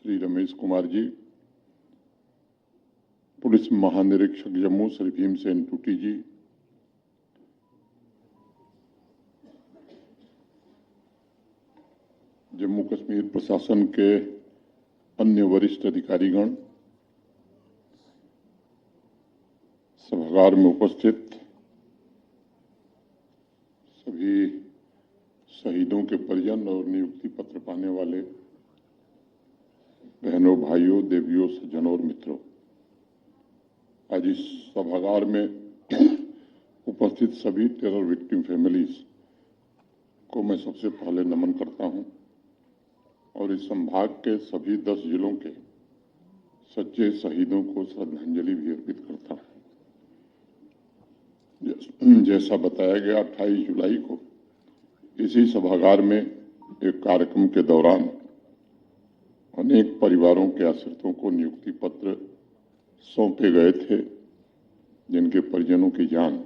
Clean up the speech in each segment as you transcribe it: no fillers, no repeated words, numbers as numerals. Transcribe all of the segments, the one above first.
Shri Ramesh Kumar ji, police महानिरीक्षक जम्मू श्री भीमसेन टूटी जी, जम्मू कश्मीर प्रशासन के अन्य वरिष्ठ अधिकारीगण, सभागार में उपस्थित सभी शहीदों के परिजन और नियुक्ति पत्र पाने वाले बहनों, भाइयों, देवियों, सज्जनों और मित्रों, आज इस सभागार में उपस्थित सभी टेरर विक्टिम फैमिलीज को मैं सबसे पहले नमन करता हूं और इस संभाग के सभी 10 जिलों के सच्चे शहीदों को श्रद्धांजलि भी अर्पित करता हूं। जैसा बताया गया, 28 जुलाई को इसी सभागार में एक कार्यक्रम के दौरान अनेक परिवारों के आश्रितों को नियुक्ति पत्र सौंपे गए थे, जिनके परिजनों की जान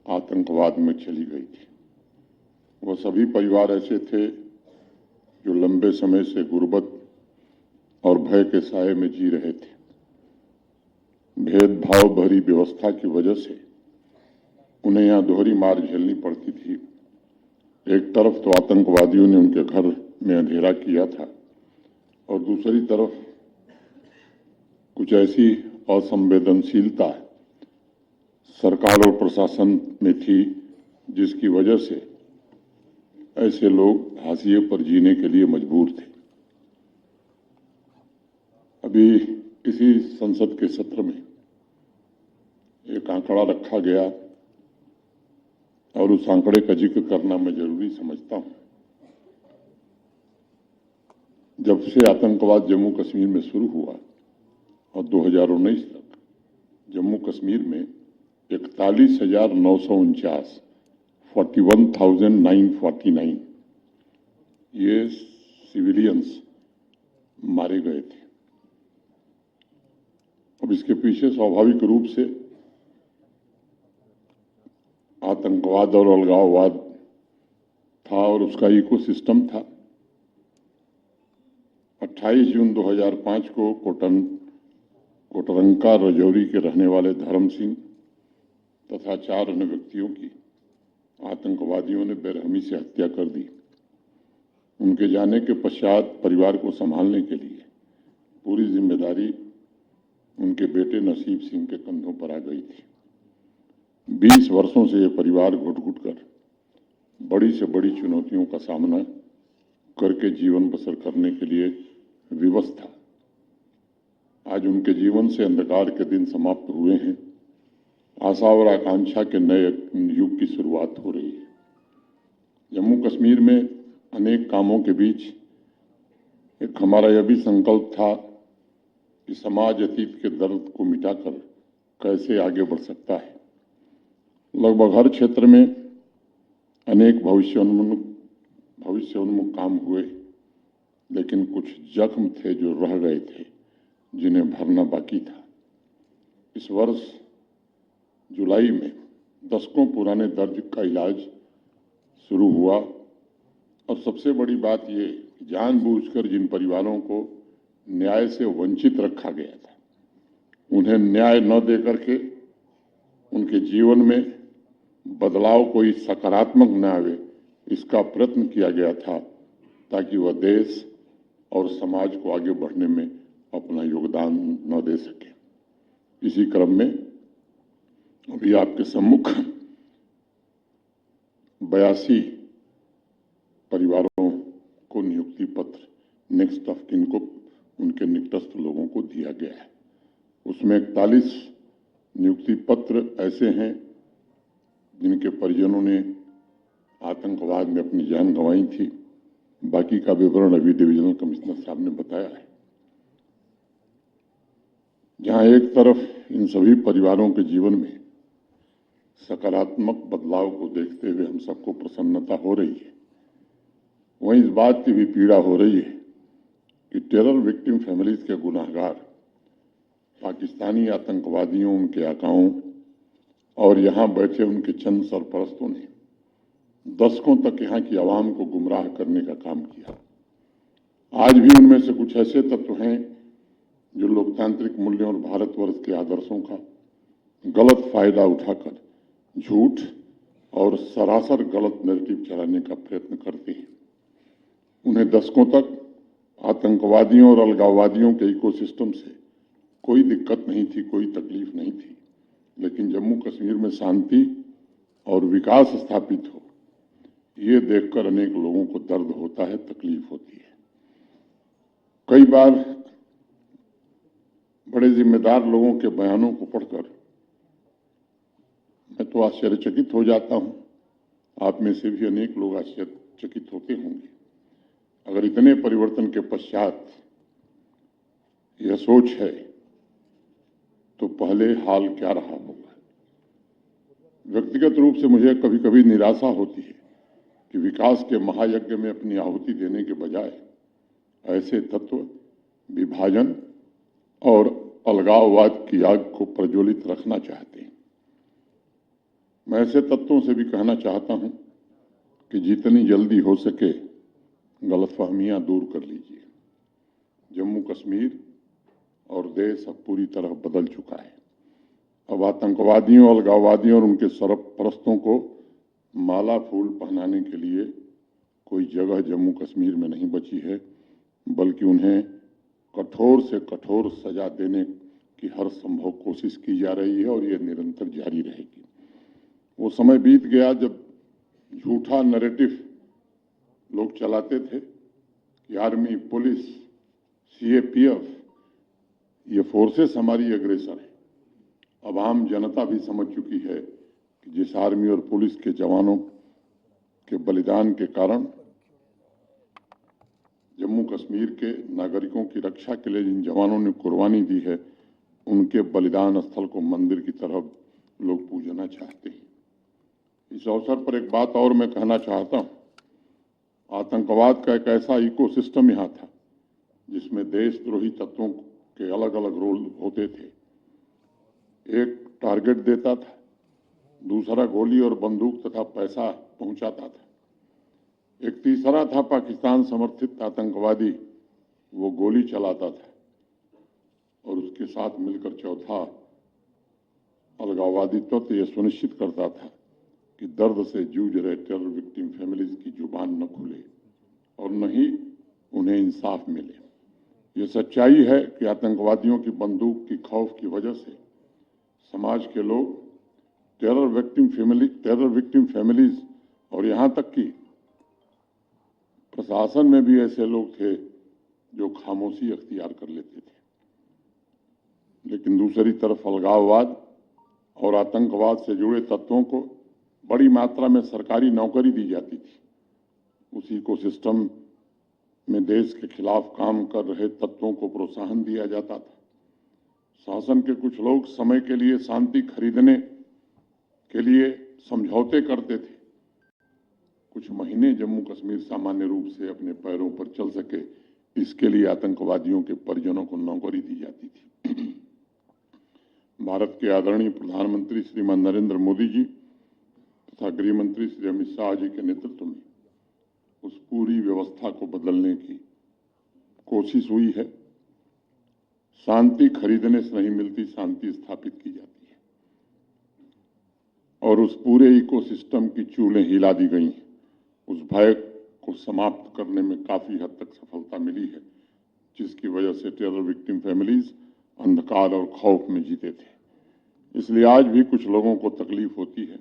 आतंकवाद में चली गई थी। वह सभी परिवार ऐसे थे जो लंबे समय से गुर्बत और भय के साए में जी रहे थे। भेदभाव भरी व्यवस्था की वजह से उन्हें यहाँ दोहरी मार झेलनी पड़ती थी। एक तरफ तो आतंकवादियों ने उनके घर में अंधेरा किया था और दूसरी तरफ कुछ ऐसी असंवेदनशीलता सरकार और प्रशासन में थी जिसकी वजह से ऐसे लोग हाशिए पर जीने के लिए मजबूर थे। अभी इसी संसद के सत्र में एक आंकड़ा रखा गया और उस आंकड़े का जिक्र करना मैं जरूरी समझता हूं। जब से आतंकवाद जम्मू कश्मीर में शुरू हुआ और 2019 तक जम्मू कश्मीर में 41,949 41,949 ये सिविलियंस मारे गए थे। अब इसके पीछे स्वाभाविक रूप से आतंकवाद और अलगाववाद था और उसका इकोसिस्टम था। 28 जून 2005 को कोटरंका राजौरी के रहने वाले धर्म सिंह तथा 4 अन्य व्यक्तियों की आतंकवादियों ने बेरहमी से हत्या कर दी। उनके जाने के पश्चात परिवार को संभालने के लिए पूरी जिम्मेदारी उनके बेटे नसीब सिंह के कंधों पर आ गई थी। 20 वर्षों से यह परिवार घुट-घुट कर बड़ी से बड़ी चुनौतियों का सामना करके जीवन बसर करने के लिए विवश था। आज उनके जीवन से अंधकार के दिन समाप्त हुए हैं। आशा और आकांक्षा के नए युग की शुरुआत हो रही है। जम्मू कश्मीर में अनेक कामों के बीच एक हमारा यह भी संकल्प था कि समाज अतीत के दर्द को मिटाकर कैसे आगे बढ़ सकता है। लगभग हर क्षेत्र में अनेक भविष्योन्मुख काम हुए, लेकिन कुछ जख्म थे जो रह गए थे, जिन्हें भरना बाकी था। इस वर्ष जुलाई में दशकों पुराने दर्द का इलाज शुरू हुआ और सबसे बड़ी बात ये, जानबूझकर जिन परिवारों को न्याय से वंचित रखा गया था, उन्हें न्याय न देकर के उनके जीवन में बदलाव कोई सकारात्मक न आवे, इसका प्रयत्न किया गया था ताकि वह देश और समाज को आगे बढ़ने में अपना योगदान न दे सके। इसी क्रम में अभी आपके सम्मुख 82 परिवारों को नियुक्ति पत्र नेक्स्ट ऑफ किन को उनके निकटस्थ लोगों को दिया गया है। उसमें 41 नियुक्ति पत्र ऐसे हैं जिनके परिजनों ने आतंकवाद में अपनी जान गंवाई थी। बाकी का विवरण अभी डिविजनल कमिश्नर साहब ने बताया है। जहां एक तरफ इन सभी परिवारों के जीवन में सकारात्मक बदलाव को देखते हुए हम सबको प्रसन्नता हो रही है, वहीं इस बात की भी पीड़ा हो रही है कि टेरर विक्टिम फैमिलीज के गुनाहगार पाकिस्तानी आतंकवादियों, उनके आकाओं और यहां बैठे उनके चंद सरपरस्तों ने दशकों तक यहां की आवाम को गुमराह करने का काम किया। आज भी उनमें से कुछ ऐसे तत्व हैं जो लोकतांत्रिक मूल्यों और भारतवर्ष के आदर्शों का गलत फायदा उठाकर झूठ और सरासर गलत नैरेटिव चलाने का प्रयत्न करते हैं। उन्हें दशकों तक आतंकवादियों और अलगाववादियों के इकोसिस्टम से कोई दिक्कत नहीं थी, कोई तकलीफ नहीं थी, लेकिन जम्मू कश्मीर में शांति और विकास स्थापित हो, ये देखकर अनेक लोगों को दर्द होता है, तकलीफ होती है। कई बार बड़े जिम्मेदार लोगों के बयानों को पढ़कर मैं तो आश्चर्यचकित हो जाता हूं। आप में से भी अनेक लोग आश्चर्यचकित होते होंगे। अगर इतने परिवर्तन के पश्चात यह सोच है तो पहले हाल क्या रहा होगा। व्यक्तिगत रूप से मुझे कभी कभी निराशा होती है कि विकास के महायज्ञ में अपनी आहुति देने के बजाय ऐसे तत्व विभाजन और अलगाववाद की आग को प्रज्वलित रखना चाहते हैं। मैं ऐसे तत्वों से भी कहना चाहता हूं कि जितनी जल्दी हो सके गलतफहमियां दूर कर लीजिए। जम्मू कश्मीर और देश अब पूरी तरह बदल चुका है। अब आतंकवादियों, अलगाववादियों और उनके सरपरस्तों को माला फूल पहनाने के लिए कोई जगह जम्मू कश्मीर में नहीं बची है, बल्कि उन्हें कठोर से कठोर सजा देने की हर संभव कोशिश की जा रही है और ये निरंतर जारी रहेगी। वो समय बीत गया जब झूठा नैरेटिव लोग चलाते थे कि आर्मी, पुलिस, सीएपीएफ ये फोर्सेस हमारी अग्रेसर है। अब आम जनता भी समझ चुकी है कि जिस आर्मी और पुलिस के जवानों के बलिदान के कारण जम्मू कश्मीर के नागरिकों की रक्षा के लिए जिन जवानों ने कुर्बानी दी है, उनके बलिदान स्थल को मंदिर की तरह लोग पूजना चाहते हैं। इस अवसर पर एक बात और मैं कहना चाहता हूं। आतंकवाद का एक ऐसा इकोसिस्टम यहाँ था जिसमें देशद्रोही तत्वों के अलग अलग रोल होते थे। एक टारगेट देता था, दूसरा गोली और बंदूक तथा पैसा पहुंचाता था, एक तीसरा था पाकिस्तान समर्थित आतंकवादी, वो गोली चलाता था, और उसके साथ मिलकर चौथा अलगाववादी तत्व यह सुनिश्चित करता था कि दर्द से जूझ रहे टेरर विक्टिम फैमिलीज की जुबान न खुले और न ही उन्हें इंसाफ मिले। ये सच्चाई है कि आतंकवादियों की बंदूक की खौफ की वजह से समाज के लोग टेरर विक्टिम फैमिलीज और यहां तक कि प्रशासन में भी ऐसे लोग थे जो खामोशी अख्तियार कर लेते थे। लेकिन दूसरी तरफ अलगाववाद और आतंकवाद से जुड़े तत्वों को बड़ी मात्रा में सरकारी नौकरी दी जाती थी। उसी इकोसिस्टम में देश के खिलाफ काम कर रहे तत्वों को प्रोत्साहन दिया जाता था। शासन के कुछ लोग समय के लिए शांति खरीदने के लिए समझौते करते थे। कुछ महीने जम्मू कश्मीर सामान्य रूप से अपने पैरों पर चल सके, इसके लिए आतंकवादियों के परिजनों को नौकरी दी जाती थी। भारत के आदरणीय प्रधानमंत्री श्रीमान नरेंद्र मोदी जी तथा गृह मंत्री श्री अमित शाह जी के नेतृत्व में उस पूरी व्यवस्था को बदलने की कोशिश हुई है। शांति खरीदने से नहीं मिलती, शांति स्थापित की जाती है, और उस पूरे इकोसिस्टम की चूलें हिला दी गई हैं। उस भय को समाप्त करने में काफी हद तक सफलता मिली है, जिसकी वजह से टेरर विक्टिम फैमिलीज अंधकार और खौफ में जीते थे। इसलिए आज भी कुछ लोगों को तकलीफ होती है।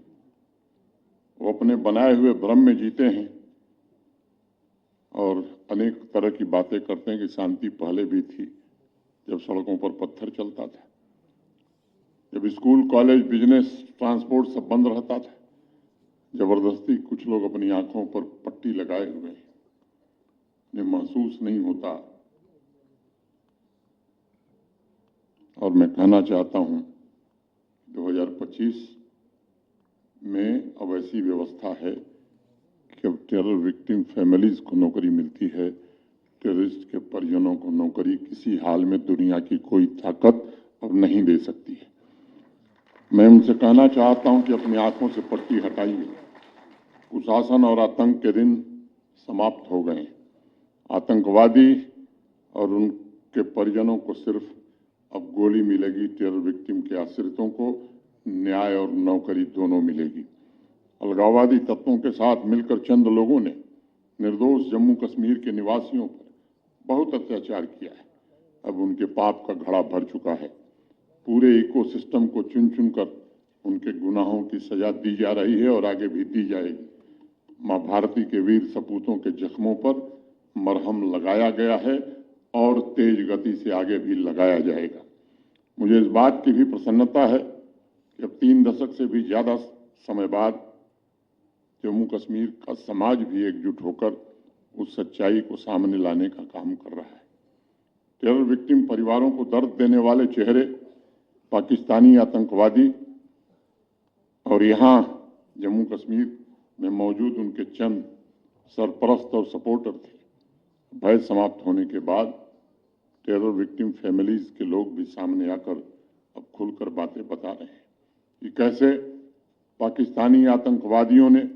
वो अपने बनाए हुए भ्रम में जीते हैं और अनेक तरह की बातें करते हैं कि शांति पहले भी थी, जब सड़कों पर पत्थर चलता था, जब स्कूल, कॉलेज, बिजनेस, ट्रांसपोर्ट सब बंद रहता था। जबरदस्ती कुछ लोग अपनी आंखों पर पट्टी लगाए हुए हैं, उन्हें महसूस नहीं होता। और मैं कहना चाहता हूं 2025 में अब ऐसी व्यवस्था है कि अब टेरर विक्टिम फैमिलीज को नौकरी मिलती है, टेररिस्ट के परिजनों को नौकरी किसी हाल में दुनिया की कोई ताकत अब नहीं दे सकती है। मैं उनसे कहना चाहता हूं कि अपनी आंखों से पट्टी हटाइए। कुशासन और आतंक के दिन समाप्त हो गए। आतंकवादी और उनके परिजनों को सिर्फ अब गोली मिलेगी, टेरर विक्टिम के आश्रितों को न्याय और नौकरी दोनों मिलेगी। अलगाववादी तत्वों के साथ मिलकर चंद लोगों ने निर्दोष जम्मू कश्मीर के निवासियों पर बहुत अत्याचार किया है। अब उनके पाप का घड़ा भर चुका है। पूरे इकोसिस्टम को चुन चुनकर उनके गुनाहों की सजा दी जा रही है और आगे भी दी जाएगी। मां भारती के वीर सपूतों के जख्मों पर मरहम लगाया गया है और तेज गति से आगे भी लगाया जाएगा। मुझे इस बात की भी प्रसन्नता है कि अब 3 दशक से भी ज्यादा समय बाद जम्मू कश्मीर का समाज भी एकजुट होकर उस सच्चाई को सामने लाने का काम कर रहा है। टेरर विक्टिम परिवारों को दर्द देने वाले चेहरे पाकिस्तानी आतंकवादी और यहाँ जम्मू कश्मीर में मौजूद उनके चंद सरपरस्त और सपोर्टर थे। भय समाप्त होने के बाद टेरर विक्टिम फैमिलीज के लोग भी सामने आकर अब खुलकर बातें बता रहे हैं कि कैसे पाकिस्तानी आतंकवादियों ने,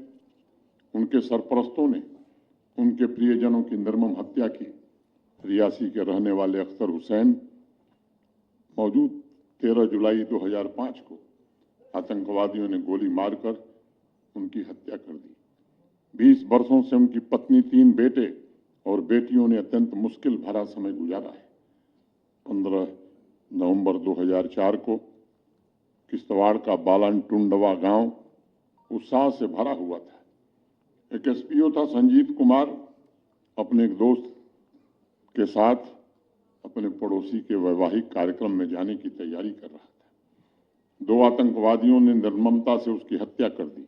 उनके सरपरस्तों ने उनके प्रियजनों की निर्मम हत्या की। रियासी के रहने वाले अख्तर हुसैन मौजूद 13 जुलाई 2005 को आतंकवादियों ने गोली मारकर उनकी हत्या कर दी। 20 वर्षों से उनकी पत्नी, 3 बेटे और बेटियों ने अत्यंत मुश्किल भरा समय गुजारा है। 15 नवंबर 2004 को किश्तवाड़ का बालन टुंडवा गांव उत्साह से भरा हुआ था। एक एसपीओ था संजीत कुमार, अपने एक दोस्त के साथ अपने पड़ोसी के वैवाहिक कार्यक्रम में जाने की तैयारी कर रहा था। 2 आतंकवादियों ने निर्ममता से उसकी हत्या कर दी।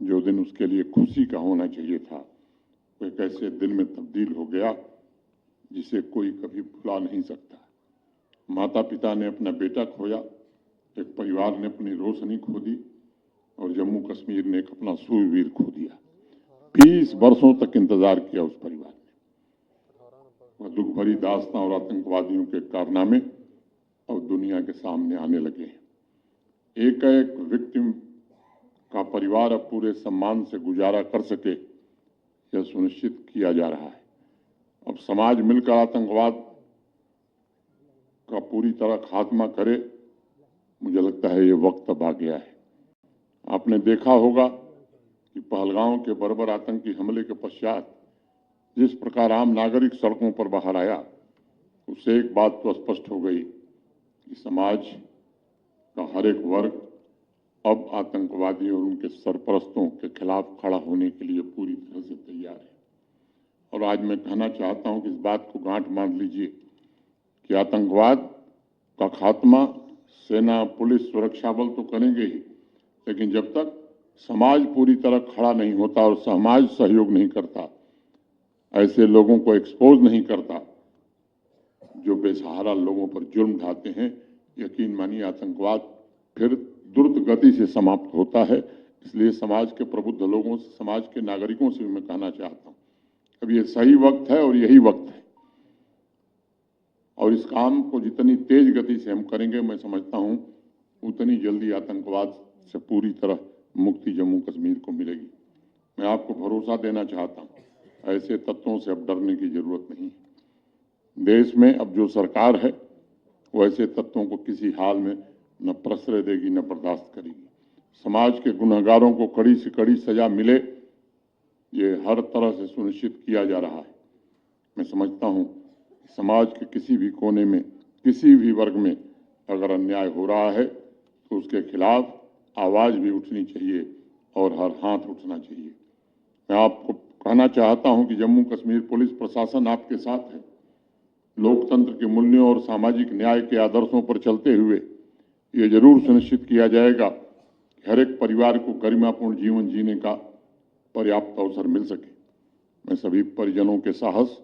जो दिन उसके लिए खुशी का होना चाहिए था, वो एक ऐसे दिन में तब्दील हो गया जिसे कोई कभी भुला नहीं सकता। माता पिता ने अपना बेटा खोया, एक परिवार ने अपनी रोशनी खो दी और जम्मू कश्मीर ने एक अपना सूरवीर खो दिया। 20 वर्षों तक इंतजार किया उस परिवार ने। वह दुख भरी दास्तां और आतंकवादियों के कारनामे अब दुनिया के सामने आने लगे हैं। एक एक विक्टिम का परिवार अब पूरे सम्मान से गुजारा कर सके, यह सुनिश्चित किया जा रहा है। अब समाज मिलकर आतंकवाद का पूरी तरह खात्मा करे। मुझे लगता है ये वक्त अब आ गया है। आपने देखा होगा कि पहलगांव के बर्बर आतंकी हमले के पश्चात जिस प्रकार आम नागरिक सड़कों पर बाहर आया, उससे एक बात तो स्पष्ट हो गई कि समाज का हर एक वर्ग अब आतंकवादियों और उनके सरपरस्तों के खिलाफ खड़ा होने के लिए पूरी तरह से तैयार है। और आज मैं कहना चाहता हूं कि इस बात को गांठ बांध लीजिए कि आतंकवाद का खात्मा सेना, पुलिस, सुरक्षा बल तो करेंगे ही, लेकिन जब तक समाज पूरी तरह खड़ा नहीं होता और समाज सहयोग नहीं करता, ऐसे लोगों को एक्सपोज नहीं करता जो बेसहारा लोगों पर जुर्म ढाते हैं, यकीन मानिए आतंकवाद फिर द्रुत गति से समाप्त होता है। इसलिए समाज के प्रबुद्ध लोगों से, समाज के नागरिकों से भी मैं कहना चाहता हूं, अब ये सही वक्त है और यही वक्त है। और इस काम को जितनी तेज गति से हम करेंगे, मैं समझता हूं उतनी जल्दी आतंकवाद से पूरी तरह मुक्ति जम्मू कश्मीर को मिलेगी। मैं आपको भरोसा देना चाहता हूं, ऐसे तत्वों से अब डरने की जरूरत नहीं है। देश में अब जो सरकार है वो ऐसे तत्वों को किसी हाल में न प्रश्रय देगी न बर्दाश्त करेगी। समाज के गुनहगारों को कड़ी से कड़ी सजा मिले, ये हर तरह से सुनिश्चित किया जा रहा है। मैं समझता हूं समाज के किसी भी कोने में, किसी भी वर्ग में अगर अन्याय हो रहा है तो उसके खिलाफ आवाज भी उठनी चाहिए और हर हाथ उठना चाहिए। मैं आपको कहना चाहता हूं कि जम्मू कश्मीर पुलिस प्रशासन आपके साथ है। लोकतंत्र के मूल्यों और सामाजिक न्याय के आदर्शों पर चलते हुए ये जरूर सुनिश्चित किया जाएगा कि हर एक परिवार को गरिमापूर्ण जीवन जीने का पर्याप्त अवसर मिल सके। मैं सभी परिजनों के साहस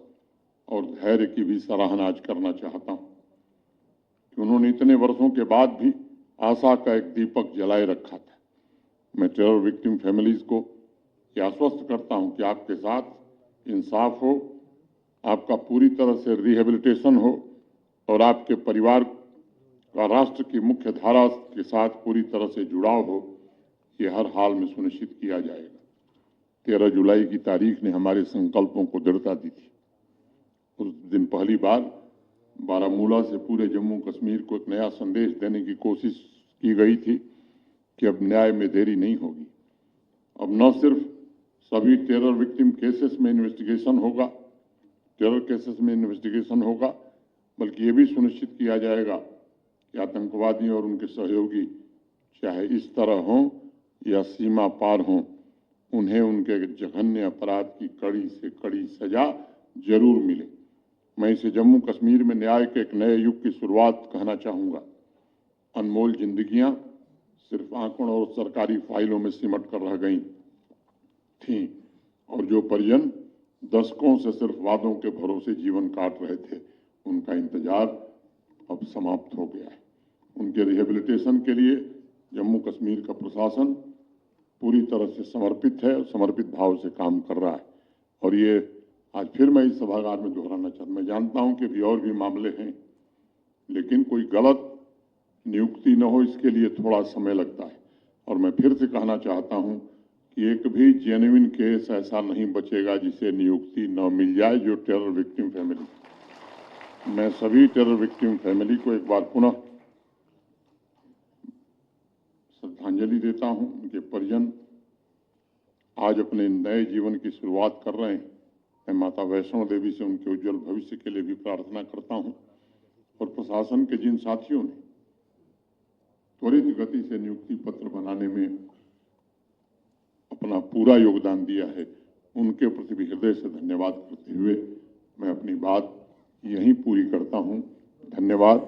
और धैर्य की भी सराहना आज करना चाहता हूं कि उन्होंने इतने वर्षों के बाद भी आशा का एक दीपक जलाए रखा था। मैं टेरर विक्टिम फैमिलीज को यह आश्वस्त करता हूं कि आपके साथ इंसाफ हो, आपका पूरी तरह से रिहेबिलिटेशन हो और आपके परिवार का राष्ट्र की मुख्य धारा के साथ पूरी तरह से जुड़ाव हो, ये हर हाल में सुनिश्चित किया जाएगा। 13 जुलाई की तारीख ने हमारे संकल्पों को दृढ़ता दी थी। उस दिन पहली बार बारामूला से पूरे जम्मू कश्मीर को एक नया संदेश देने की कोशिश की गई थी कि अब न्याय में देरी नहीं होगी। अब न सिर्फ सभी टेरर विक्टिम केसेस में इन्वेस्टिगेशन होगा, टेरर केसेस में इन्वेस्टिगेशन होगा, बल्कि ये भी सुनिश्चित किया जाएगा कि आतंकवादी और उनके सहयोगी चाहे इस तरह हों या सीमा पार हों, उन्हें उनके जघन्य अपराध की कड़ी से कड़ी सजा जरूर मिले। मैं इसे जम्मू कश्मीर में न्याय के एक नए युग की शुरुआत कहना चाहूँगा। अनमोल जिंदगियां सिर्फ आंकड़ों और सरकारी फाइलों में सिमट कर रह गई थीं और जो परिजन दशकों से सिर्फ वादों के भरोसे जीवन काट रहे थे, उनका इंतजार अब समाप्त हो गया है। उनके रिहेबिलिटेशन के लिए जम्मू कश्मीर का प्रशासन पूरी तरह से समर्पित है और समर्पित भाव से काम कर रहा है। और ये आज फिर मैं इस सभागार में दोहराना चाहता हूँ, मैं जानता हूँ कि अभी और भी मामले हैं, लेकिन कोई गलत नियुक्ति न हो इसके लिए थोड़ा समय लगता है। और मैं फिर से कहना चाहता हूँ कि एक भी जेन्युइन केस ऐसा नहीं बचेगा जिसे नियुक्ति न मिल जाए जो टेरर विक्टिम फैमिली। मैं सभी टेरर विक्टिम फैमिली को एक बार पुनः श्रद्धांजलि देता हूं। उनके परिजन आज अपने नए जीवन की शुरुआत कर रहे हैं। मैं माता वैष्णो देवी से उनके उज्जवल भविष्य के लिए भी प्रार्थना करता हूं और प्रशासन के जिन साथियों ने त्वरित गति से नियुक्ति पत्र बनाने में अपना पूरा योगदान दिया है, उनके प्रति भी हृदय से धन्यवाद करते हुए मैं अपनी बात यहीं पूरी करता हूं। धन्यवाद।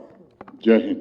जय हिंद।